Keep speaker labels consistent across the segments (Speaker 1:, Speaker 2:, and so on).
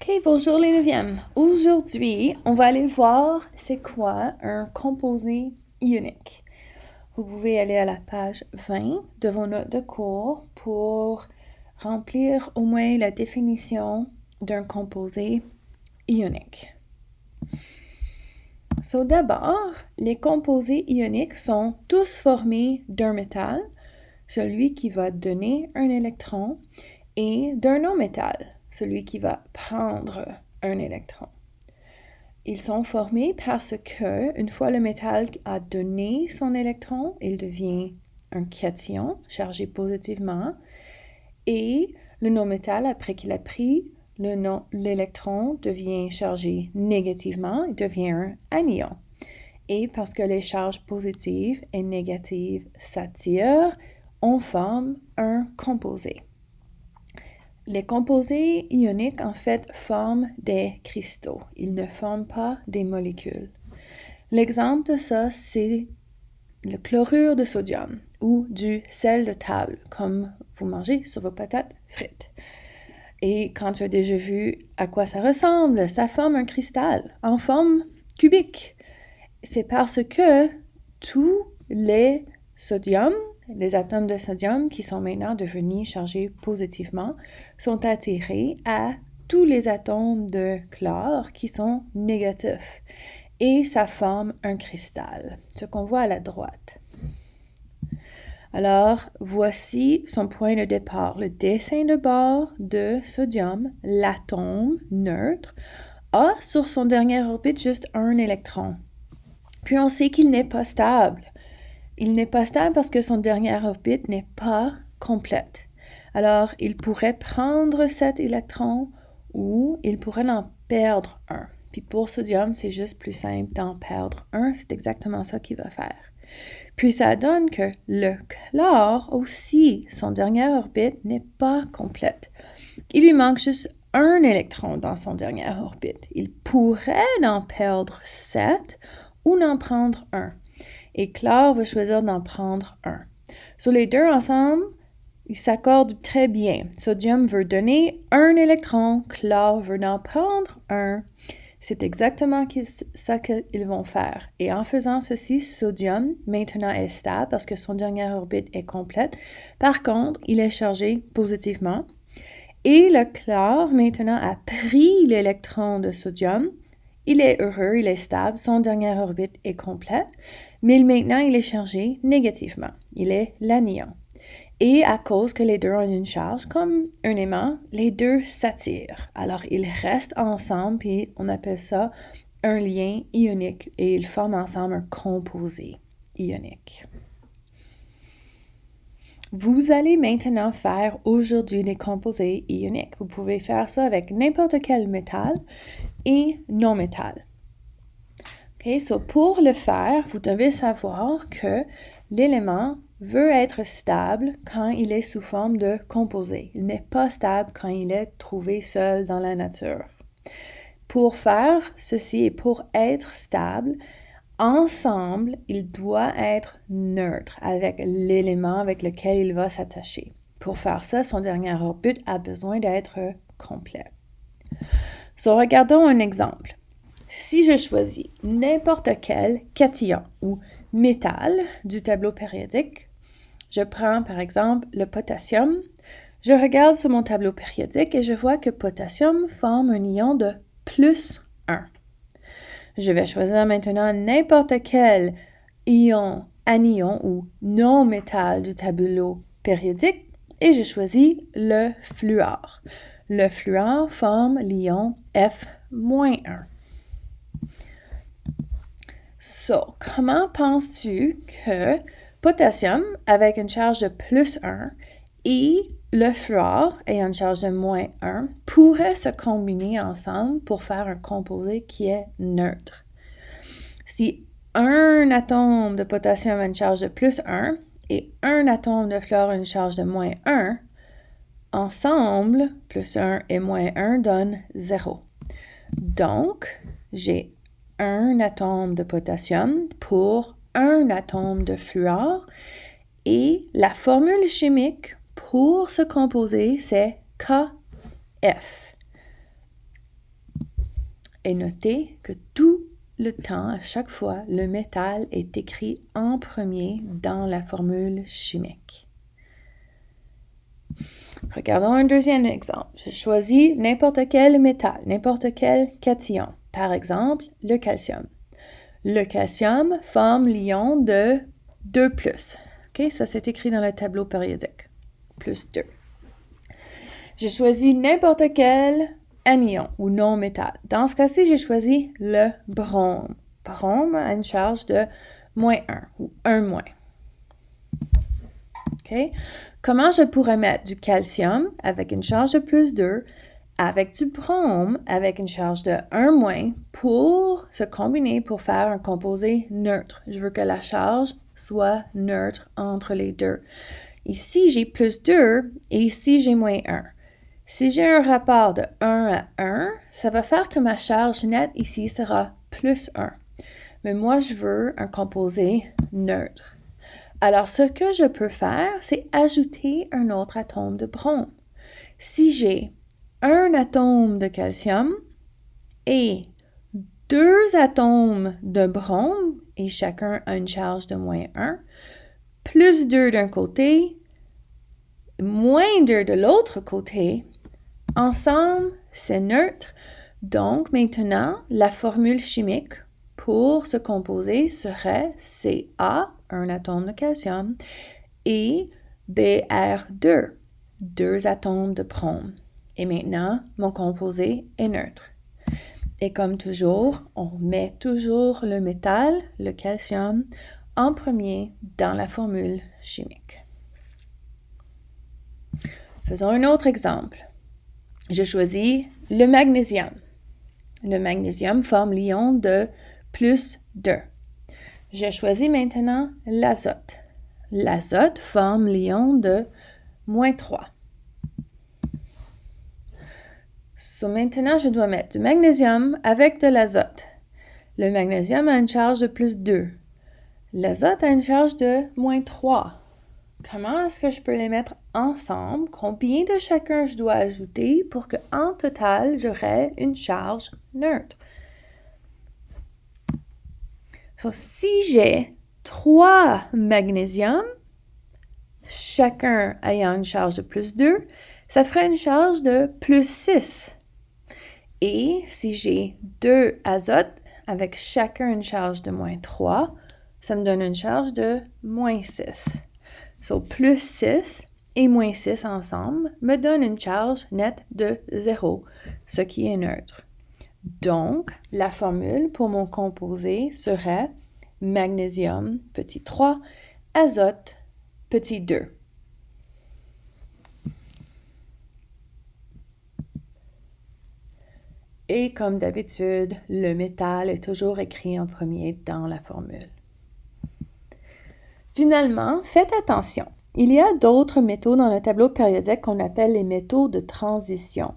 Speaker 1: OK, bonjour les neuvièmes. Aujourd'hui, on va aller voir c'est quoi un composé ionique. Vous pouvez aller à la page 20 de vos notes de cours pour remplir au moins la définition d'un composé ionique. D'abord, les composés ioniques sont tous formés d'un métal, celui qui va donner un électron, et d'un non-métal, celui qui va prendre un électron. Ils sont formés parce que, une fois le métal a donné son électron, il devient un cation chargé positivement, et le non-métal, après qu'il a pris l'électron, devient chargé négativement, il devient un anion. Et parce que les charges positives et négatives s'attirent, on forme un composé. Les composés ioniques, en fait, forment des cristaux. Ils ne forment pas des molécules. L'exemple de ça, c'est le chlorure de sodium ou du sel de table, comme vous mangez sur vos patates frites. Et quand tu as déjà vu à quoi ça ressemble, ça forme un cristal en forme cubique. C'est parce que tous les sodiums, les atomes de sodium qui sont maintenant devenus chargés positivement, sont attirés à tous les atomes de chlore qui sont négatifs. Et ça forme un cristal, ce qu'on voit à la droite. Alors, voici son point de départ. Le dessin de bord de sodium, l'atome neutre, a sur son dernière orbite juste un électron. Puis on sait qu'il n'est pas stable. Il n'est pas stable parce que son dernière orbite n'est pas complète. Alors, il pourrait prendre cet électron ou il pourrait en perdre un. Puis pour sodium, c'est juste plus simple d'en perdre un. C'est exactement ça qu'il va faire. Puis ça donne que le chlore aussi, son dernière orbite n'est pas complète. Il lui manque juste un électron dans son dernière orbite. Il pourrait en perdre 7 ou n'en prendre un. Et chlore va choisir d'en prendre un. Sur les deux ensemble, ils s'accordent très bien. Sodium veut donner un électron, chlore veut en prendre un. C'est exactement ça qu'ils vont faire. Et en faisant ceci, sodium maintenant est stable parce que son dernière orbite est complète. Par contre, il est chargé positivement. Et le chlore maintenant a pris l'électron de sodium. Il est heureux, il est stable, son dernière orbite est complète, mais maintenant il est chargé négativement. Il est l'anion. Et à cause que les deux ont une charge, comme un aimant, les deux s'attirent. Alors ils restent ensemble, puis on appelle ça un lien ionique, et ils forment ensemble un composé ionique. Vous allez maintenant faire aujourd'hui des composés ioniques. Vous pouvez faire ça avec n'importe quel métal et non-métal. OK, pour le faire, vous devez savoir que l'élément veut être stable quand il est sous forme de composé. Il n'est pas stable quand il est trouvé seul dans la nature. Pour faire ceci et pour être stable, ensemble, il doit être neutre avec l'élément avec lequel il va s'attacher. Pour faire ça, son dernier orbite a besoin d'être complet. Regardons un exemple. Si je choisis n'importe quel cation ou métal du tableau périodique, je prends par exemple le potassium, je regarde sur mon tableau périodique et je vois que potassium forme un ion de plus 1. Je vais choisir maintenant n'importe quel ion, anion ou non-métal du tableau périodique et je choisis le fluor. Le fluor forme l'ion F-1. Comment penses-tu que potassium avec une charge de plus 1 et le fluor ayant une charge de moins 1 pourraient se combiner ensemble pour faire un composé qui est neutre? Si un atome de potassium a une charge de plus 1 et un atome de fluor a une charge de moins 1, ensemble, plus 1 et moins 1 donnent 0. Donc, j'ai un atome de potassium pour un atome de fluor et la formule chimique pour ce composé, c'est KF. Et notez que tout le temps, à chaque fois, le métal est écrit en premier dans la formule chimique. Regardons un deuxième exemple. Je choisis n'importe quel métal, n'importe quel cation. Par exemple, le calcium. Le calcium forme l'ion de 2+. OK, ça c'est écrit dans le tableau périodique. Plus 2. J'ai choisi n'importe quel anion ou non-métal. Dans ce cas-ci, j'ai choisi le brome. Brome a une charge de -1 ou 1-. OK? Comment je pourrais mettre du calcium avec une charge de +2 avec du brome avec une charge de 1- pour se combiner pour faire un composé neutre? Je veux que la charge soit neutre entre les deux. Ici, j'ai +2 et ici, j'ai -1. Si j'ai un rapport de 1 à 1, ça va faire que ma charge nette ici sera +1. Mais moi, je veux un composé neutre. Alors, ce que je peux faire, c'est ajouter un autre atome de brome. Si j'ai un atome de calcium et 2 atomes de brome, et chacun a une charge de -1, +2 d'un côté, -2 de l'autre côté, ensemble, c'est neutre. Donc, maintenant, la formule chimique pour ce composé serait Ca, un atome de calcium, et Br2, 2 atomes de brome. Et maintenant, mon composé est neutre. Et comme toujours, on met toujours le métal, le calcium, en premier dans la formule chimique. Faisons un autre exemple. Je choisis le magnésium. Le magnésium forme l'ion de +2. Je choisis maintenant l'azote. L'azote forme l'ion de -3. Maintenant, je dois mettre du magnésium avec de l'azote. Le magnésium a une charge de +2. L'azote a une charge de -3. Comment est-ce que je peux les mettre ensemble? Combien de chacun je dois ajouter pour qu'en total, j'aurai une charge neutre? Si j'ai 3 magnésiums, chacun ayant une charge de +2, ça ferait une charge de +6. Et si j'ai 2 azotes avec chacun une charge de -3, ça me donne une charge de -6. +6 et -6 ensemble me donnent une charge nette de 0, ce qui est neutre. Donc, la formule pour mon composé serait magnésium petit 3, azote petit 2. Et comme d'habitude, le métal est toujours écrit en premier dans la formule. Finalement, faites attention. Il y a d'autres métaux dans le tableau périodique qu'on appelle les métaux de transition.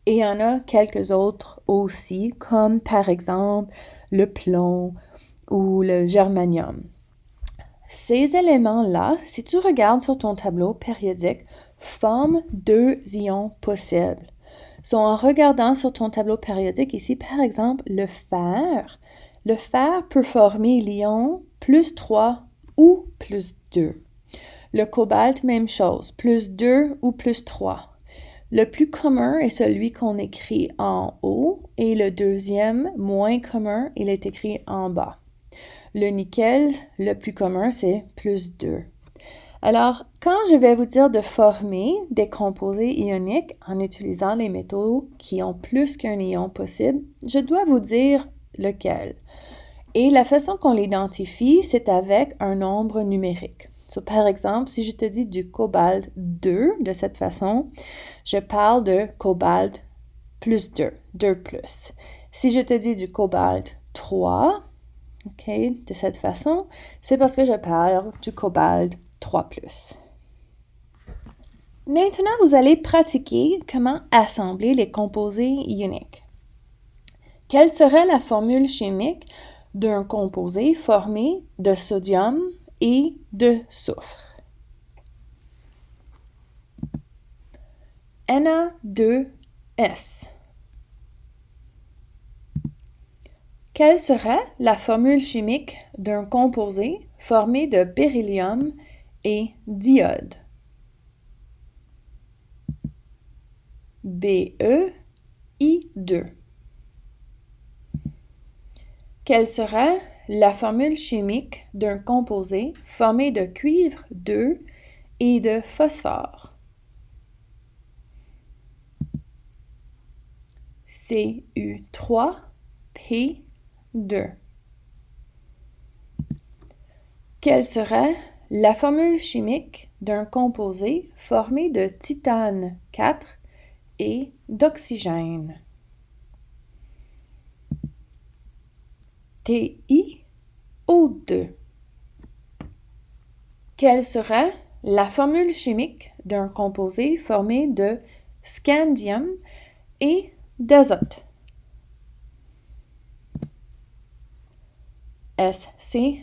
Speaker 1: Et il y en a quelques autres aussi, comme par exemple le plomb ou le germanium. Ces éléments-là, si tu regardes sur ton tableau périodique, forment 2 ions possibles. En regardant sur ton tableau périodique ici, par exemple, le fer peut former l'ion +3 ou +2. Le cobalt, même chose, +2 ou +3. Le plus commun est celui qu'on écrit en haut et le deuxième, moins commun, il est écrit en bas. Le nickel, le plus commun, c'est +2. Alors, quand je vais vous dire de former des composés ioniques en utilisant les métaux qui ont plus qu'un ion possible, je dois vous dire lequel. Et la façon qu'on l'identifie, c'est avec un nombre numérique. Par exemple, si je te dis du cobalt 2 de cette façon, je parle de cobalt +2, 2+. Si je te dis du cobalt 3, de cette façon, c'est parce que je parle du cobalt 3+. Maintenant, vous allez pratiquer comment assembler les composés ioniques. Quelle serait la formule chimique d'un composé formé de sodium et de soufre? Na2S. Quelle serait la formule chimique d'un composé formé de beryllium et d'iode? BeI2. Quelle serait la formule chimique d'un composé formé de cuivre 2 et de phosphore? Cu3P2. Quelle serait la formule chimique d'un composé formé de titane 4 et d'oxygène? TiO2. Quelle serait la formule chimique d'un composé formé de scandium et d'azote? SCN.